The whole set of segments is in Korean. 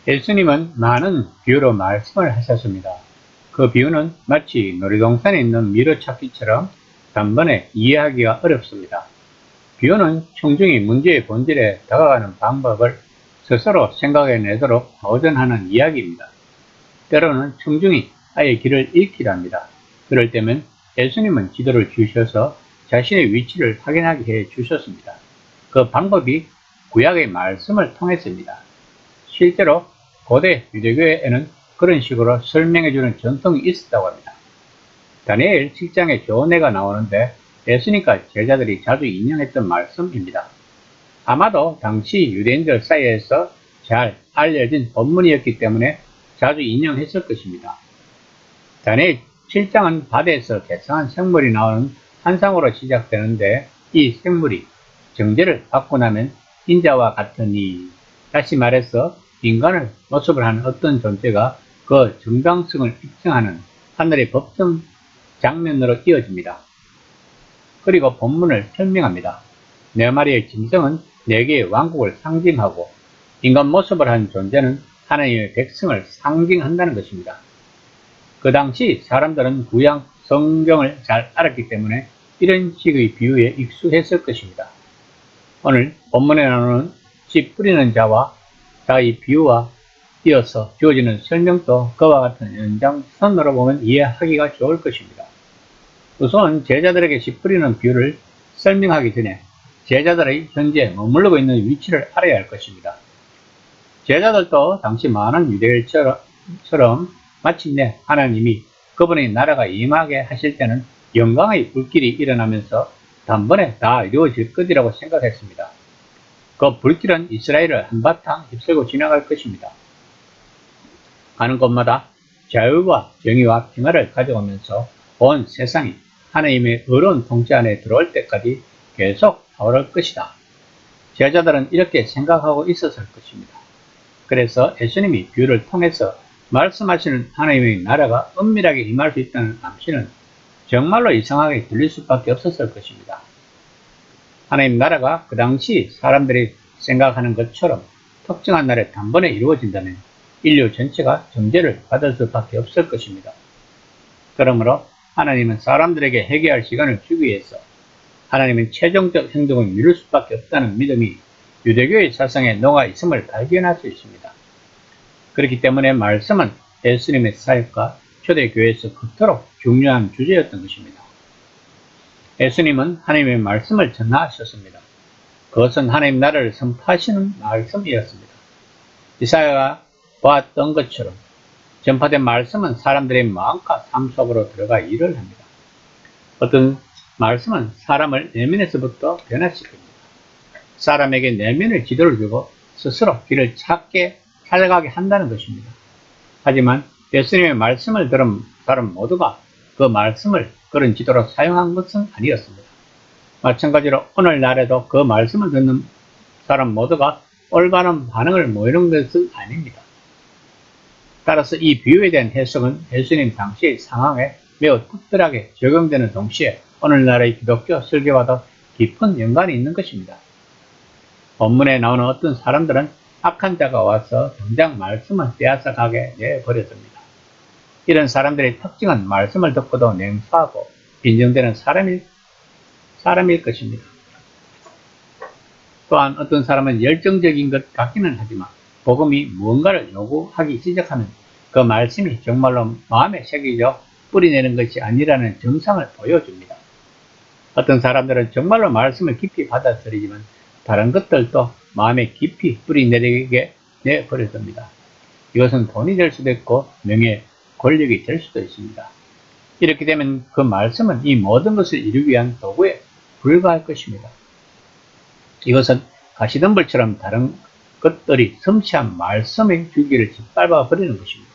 예수님은 많은 비유로 말씀을 하셨습니다. 그 비유는 마치 놀이동산에 있는 미로찾기처럼 단번에 이해하기가 어렵습니다. 비유는 청중이 문제의 본질에 다가가는 방법을 스스로 생각해내도록 도전하는 이야기입니다. 때로는 청중이 아예 길을 잃기도 합니다. 그럴 때면 예수님은 지도를 주셔서 자신의 위치를 확인하게 해 주셨습니다. 그 방법이 구약의 말씀을 통했습니다. 실제로 고대 유대교에는 그런 식으로 설명해주는 전통이 있었다고 합니다. 다니엘 7장에 교훈회가 나오는데 예수님과 제자들이 자주 인용했던 말씀입니다. 아마도 당시 유대인들 사이에서 잘 알려진 본문이었기 때문에 자주 인용했을 것입니다. 다니엘 7장은 바다에서 개성한 생물이 나오는 환상으로 시작되는데 이 생물이 정죄를 받고 나면 인자와 같으니, 다시 말해서 인간을 모습을 하는 어떤 존재가 그 정당성을 입증하는 하늘의 법정 장면으로 이어집니다. 그리고 본문을 설명합니다. 네 마리의 짐승은 네 개의 왕국을 상징하고 인간 모습을 한 존재는 하나님의 백성을 상징한다는 것입니다. 그 당시 사람들은 구약 성경을 잘 알았기 때문에 이런 식의 비유에 익숙했을 것입니다. 오늘 본문에 나오는 씨 뿌리는 자의 비유와 이어서 주어지는 설명도 그와 같은 연장선으로 보면 이해하기가 좋을 것입니다. 우선 제자들에게 씨 뿌리는 비유를 설명하기 전에 제자들의 현재 머무르고 있는 위치를 알아야 할 것입니다. 제자들도 당시 많은 유대인처럼 마침내 하나님이 그분의 나라가 임하게 하실 때는 영광의 불길이 일어나면서 단번에 다 이루어질 것이라고 생각했습니다. 그 불길은 이스라엘을 한바탕 휩쓸고 지나갈 것입니다. 가는 곳마다 자유와 정의와 평화를 가져오면서 온 세상이 하나님의 의로운 통치 안에 들어올 때까지 계속 타오를 것이다. 제자들은 이렇게 생각하고 있었을 것입니다. 그래서 예수님이 비유를 통해서 말씀하시는 하나님의 나라가 은밀하게 임할 수 있다는 암시는 정말로 이상하게 들릴 수밖에 없었을 것입니다. 하나님 나라가 그 당시 사람들이 생각하는 것처럼 특정한 날에 단번에 이루어진다면 인류 전체가 정죄를 받을 수밖에 없을 것입니다. 그러므로 하나님은 사람들에게 회개할 시간을 주기 위해서 하나님은 최종적 행동을 미룰 수밖에 없다는 믿음이 유대교의 사상에 녹아 있음을 발견할 수 있습니다. 그렇기 때문에 말씀은 예수님의 사역과 초대교회에서 그토록 중요한 주제였던 것입니다. 예수님은 하나님의 말씀을 전하셨습니다. 그것은 하나님 나라를 선포하시는 말씀이었습니다. 이사야가 보았던 것처럼 전파된 말씀은 사람들의 마음과 삶 속으로 들어가 일을 합니다. 어떤 말씀은 사람을 내면에서부터 변화시킵니다. 사람에게 내면의 지도를 주고 스스로 길을 찾아가게 한다는 것입니다. 하지만 예수님의 말씀을 들은 사람 모두가 그 말씀을 그런 지도로 사용한 것은 아니었습니다. 마찬가지로 오늘날에도 그 말씀을 듣는 사람 모두가 올바른 반응을 보이는 것은 아닙니다. 따라서 이 비유에 대한 해석은 예수님 당시의 상황에 매우 특별하게 적용되는 동시에 오늘날의 기독교 설교와도 깊은 연관이 있는 것입니다. 본문에 나오는 어떤 사람들은 악한 자가 와서 당장 말씀을 빼앗아 가게 내버렸습니다. 이런 사람들의 특징은 말씀을 듣고도 냉소하고 빈정대는 사람일 것입니다. 또한 어떤 사람은 열정적인 것 같기는 하지만 복음이 무언가를 요구하기 시작하면 그 말씀이 정말로 마음에 새기져 뿌리내는 것이 아니라는 증상을 보여줍니다. 어떤 사람들은 정말로 말씀을 깊이 받아들이지만 다른 것들도 마음에 깊이 뿌리내리게 내버려둡니다. 이것은 돈이 될 수도 있고 명예, 권력이 될 수도 있습니다. 이렇게 되면 그 말씀은 이 모든 것을 이루기 위한 도구에 불과할 것입니다. 이것은 가시덤불처럼 다른 것들이 섬세한 말씀의 줄기를 짓밟아 버리는 것입니다.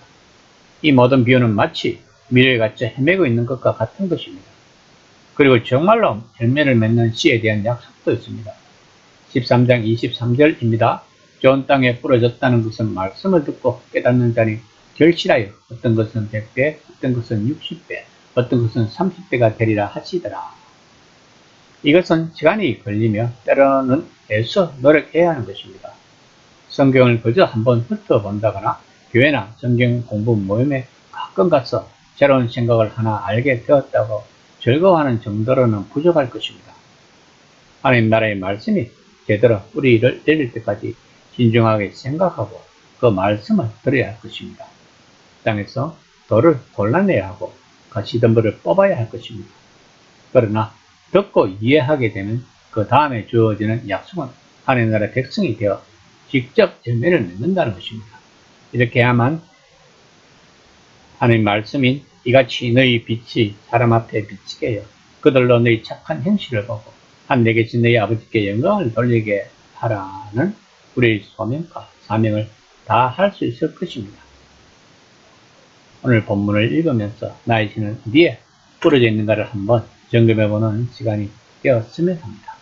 이 모든 비유는 마치 미래에 갇혀 헤매고 있는 것과 같은 것입니다. 그리고 정말로 열매를 맺는 씨에 대한 약속도 있습니다. 13장 23절입니다. 좋은 땅에 뿌려졌다는 것은 말씀을 듣고 깨닫는 자니 결실하여 어떤 것은 100배, 어떤 것은 60배, 어떤 것은 30배가 되리라 하시더라. 이것은 시간이 걸리며 때로는 애써 노력해야 하는 것입니다. 성경을 그저 한번 훑어본다거나 교회나 성경 공부 모임에 가끔 가서 새로운 생각을 하나 알게 되었다고 즐거워하는 정도로는 부족할 것입니다. 하나님 나라의 말씀이 제대로 뿌리를 내릴 때까지 신중하게 생각하고 그 말씀을 들어야 할 것입니다. 땅에서 돌을 골라내야 하고 가시덤불을 뽑아야 할 것입니다. 그러나 듣고 이해하게 되면 그 다음에 주어지는 약속은 하나님 나라의 백성이 되어 직접 열매를 맺는다는 것입니다. 이렇게 해야만 하나님 말씀인 이같이 너희 빛이 사람 앞에 비치게 하여 그들로 너희 착한 행실을 보고 하늘에 계신 너희 아버지께 영광을 돌리게 하라는 우리의 소명과 사명을 다 할 수 있을 것입니다. 오늘 본문을 읽으면서 나의 신은 어디에 뿌려져 있는가를 한번 점검해보는 시간이 되었으면 합니다.